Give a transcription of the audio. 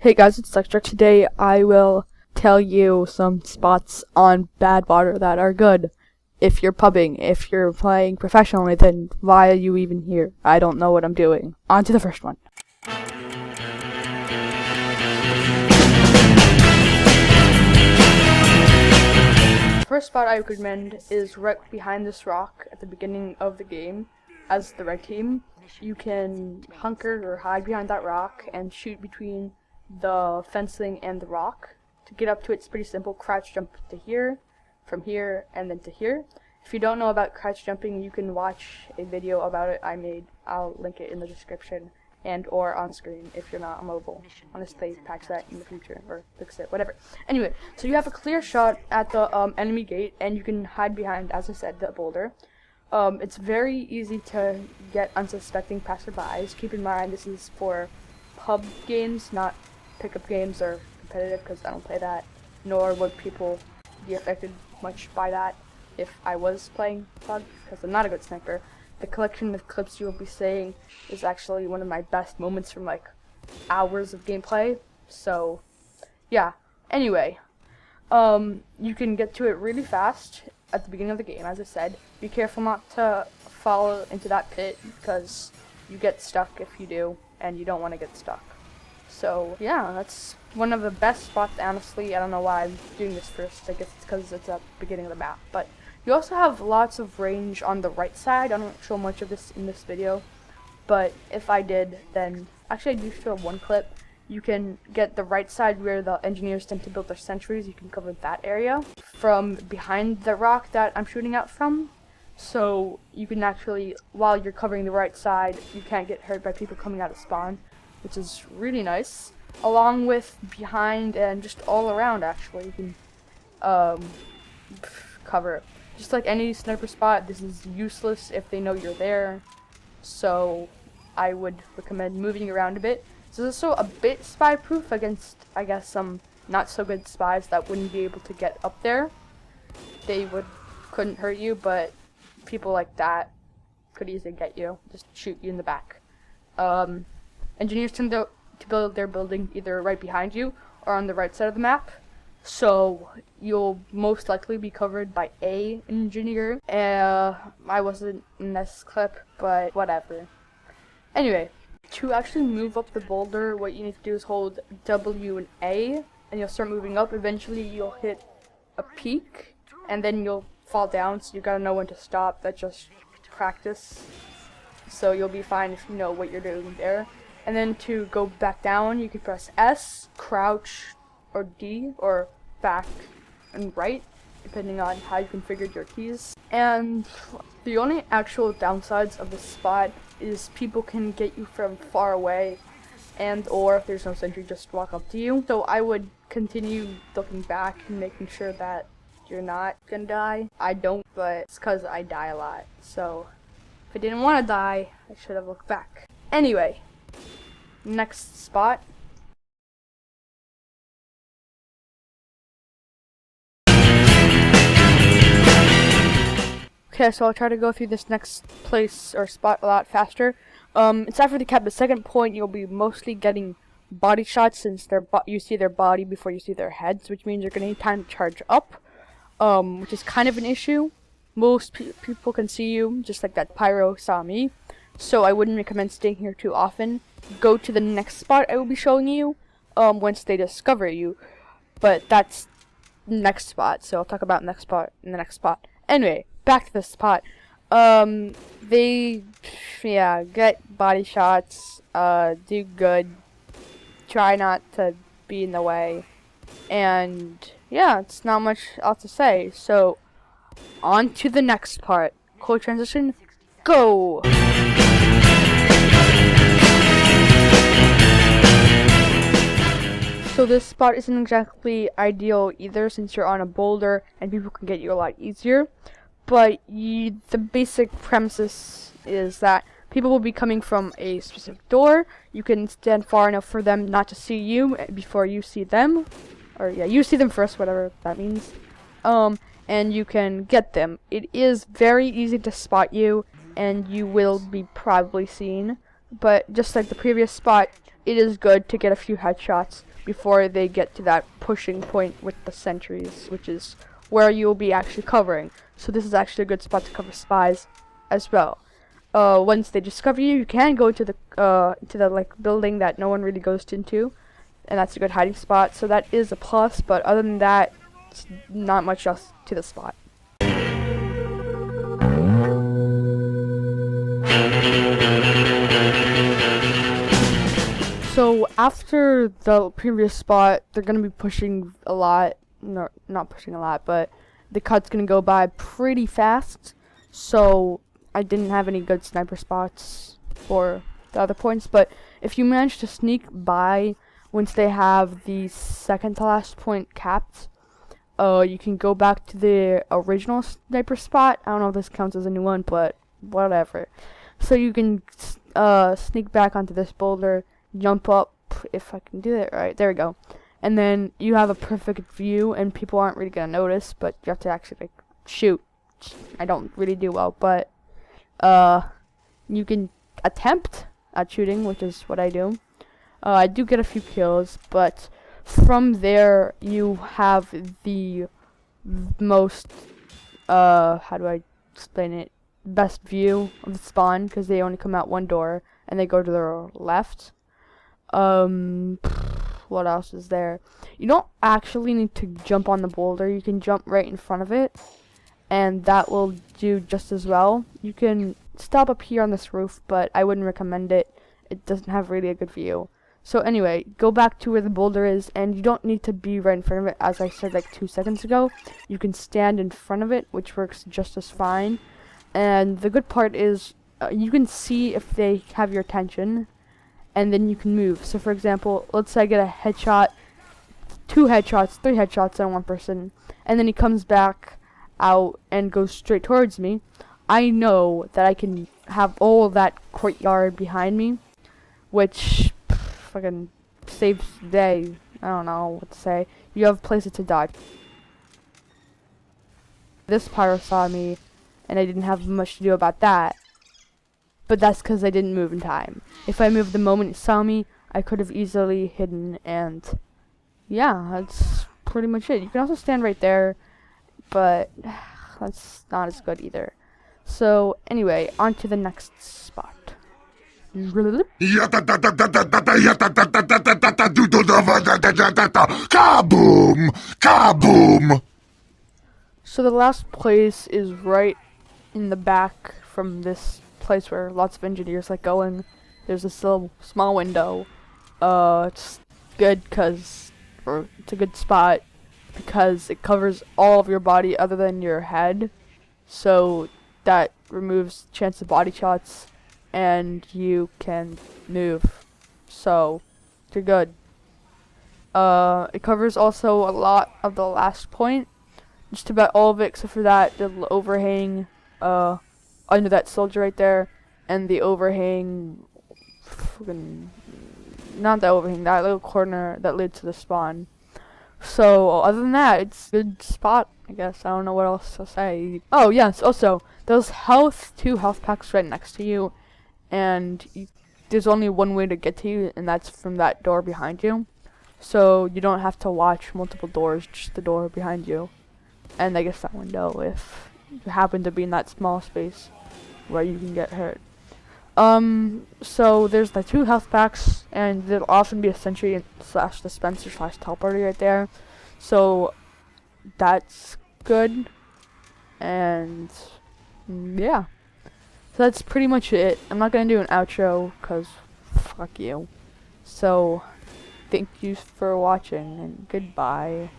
Hey guys, it's Zectric. Today I will tell you some spots on Badwater that are good. If you're pubbing, if you're playing professionally, then why are you even here? I don't know what I'm doing. On to the first one. The first spot I recommend is right behind this rock at the beginning of the game. As the red team, you can hunker or hide behind that rock and shoot between the fencing and the rock. To get up to it, it's pretty simple. Crouch jump to here, from here, and then to here. If you don't know about crouch jumping, you can watch a video about it I made. I'll link it in the description and or on screen if you're not on mobile. Honestly, patch that in the future or fix it, whatever. Anyway, so you have a clear shot at the enemy gate, and you can hide behind, as I said, the boulder. It's very easy to get unsuspecting passerbys. Keep in mind this is for pub games, not pickup games or competitive, because I don't play that, nor would people be affected much by that if I was playing pub, because I'm not a good sniper. The collection of clips you will be seeing is actually one of my best moments from like hours of gameplay. So yeah, anyway, you can get to it really fast at the beginning of the game. As I said, be careful not to fall into that pit, because you get stuck if you do, and you don't want to get stuck. So yeah, that's one of the best spots, honestly. I don't know why I'm doing this first. I guess it's because it's at the beginning of the map. But you also have lots of range on the right side. I don't show much of this in this video, but if I did, then actually I do show one clip. You can get the right side where the engineers tend to build their sentries. You can cover that area from behind the rock that I'm shooting out from. So you can actually, while you're covering the right side, you can't get hurt by people coming out of spawn, which is really nice. Along with behind and just all around, actually, you can cover it. Just like any sniper spot, this is useless if they know you're there. So I would recommend moving around a bit. This is also a bit spy proof against, I guess, some not so good spies that wouldn't be able to get up there. They couldn't hurt you, but people like that could easily get you, just shoot you in the back. Engineers tend to build their building either right behind you or on the right side of the map, so you'll most likely be covered by an engineer. I wasn't in this clip, but whatever. Anyway, to actually move up the boulder, what you need to do is hold W and A, and you'll start moving up. Eventually you'll hit a peak, and then you'll fall down, so you gotta know when to stop. That's just practice, so you'll be fine if you know what you're doing there. And then to go back down, you can press S, crouch, or D, or back and right, depending on how you configured your keys. And the only actual downsides of this spot is people can get you from far away, and or if there's no sentry, just walk up to you. So I would continue looking back and making sure that you're not gonna die. I don't, but it's because I die a lot. So if I didn't want to die, I should have looked back. Anyway, next spot. Okay, so I'll try to go through this next place or spot a lot faster. It's after the cap. The second point, you'll be mostly getting body shots, since you see their body before you see their heads, which means you're gonna need time to charge up, which is kind of an issue. Most people can see you, just like that pyro saw me, so I wouldn't recommend staying here too often. Go to the next spot I will be showing you once they discover you, but that's next spot, so I'll talk about next spot in the next spot. Anyway, back to this spot. They get body shots, do good, try not to be in the way, and yeah, it's not much else to say. So on to the next part. Cool transition, go! So this spot isn't exactly ideal either, since you're on a boulder and people can get you a lot easier. But the basic premises is that people will be coming from a specific door. You can stand far enough for them not to see you before you see them. Or yeah, you see them first, whatever that means. And you can get them. It is very easy to spot you, and you will be probably seen. but just like the previous spot, it is good to get a few headshots before they get to that pushing point with the sentries, which is where you'll be actually covering. So this is actually a good spot to cover spies as well. Once they discover you, you can go to the like building that no one really goes into, and that's a good hiding spot. So that is a plus, but other than that, it's not much else to the spot. So after the previous spot, they're gonna be pushing a lot. No, not pushing a lot, but the cut's gonna go by pretty fast. So I didn't have any good sniper spots for the other points. But if you manage to sneak by once they have the second to last point capped, you can go back to the original sniper spot. I don't know if this counts as a new one, but whatever. So you can sneak back onto this boulder, jump up, if I can do that right. There we go. And then you have a perfect view, and people aren't really gonna notice, but you have to actually like shoot. I don't really do well, but you can attempt at shooting, which is what I do. I do get a few kills, but from there you have the most how do I explain it? Best view of the spawn, because they only come out one door and they go to their left. What else is there? You don't actually need to jump on the boulder. You can jump right in front of it, and that will do just as well. You can stop up here on this roof, but I wouldn't recommend it. It doesn't have really a good view. So anyway, go back to where the boulder is, and you don't need to be right in front of it, as I said like 2 seconds ago. You can stand in front of it, which works just as fine. And the good part is you can see if they have your attention, and then you can move. So for example, let's say I get a headshot, 2 headshots, 3 headshots on one person, and then he comes back out and goes straight towards me. I know that I can have all of that courtyard behind me, which fucking saves the day. I don't know what to say. You have places to dodge. This pyro saw me, and I didn't have much to do about that. But that's because I didn't move in time. If I moved the moment it saw me, I could have easily hidden, and yeah, that's pretty much it. You can also stand right there, but that's not as good either. So anyway, on to the next spot. Kaboom! Kaboom! So the last place is right in the back from this place where lots of engineers like going. There's this little small window. It's good it's a good spot because it covers all of your body other than your head. So that removes chance of body shots, and you can move. So you're good. It covers also a lot of the last point. Just about all of it except for that little overhang under that soldier right there, and the overhang, not the overhang, that little corner that led to the spawn. So other than that, it's a good spot, I guess. I don't know what else to say. Oh yes, also there's 2 health packs right next to you, and there's only one way to get to you, and that's from that door behind you. So you don't have to watch multiple doors, just the door behind you. And I guess that window if you happen to be in that small space where you can get hurt. So there's the 2 health packs, and there'll often be a sentry / dispenser / teleporter right there. So that's good. And yeah. So that's pretty much it. I'm not gonna do an outro because fuck you. So thank you for watching, and goodbye.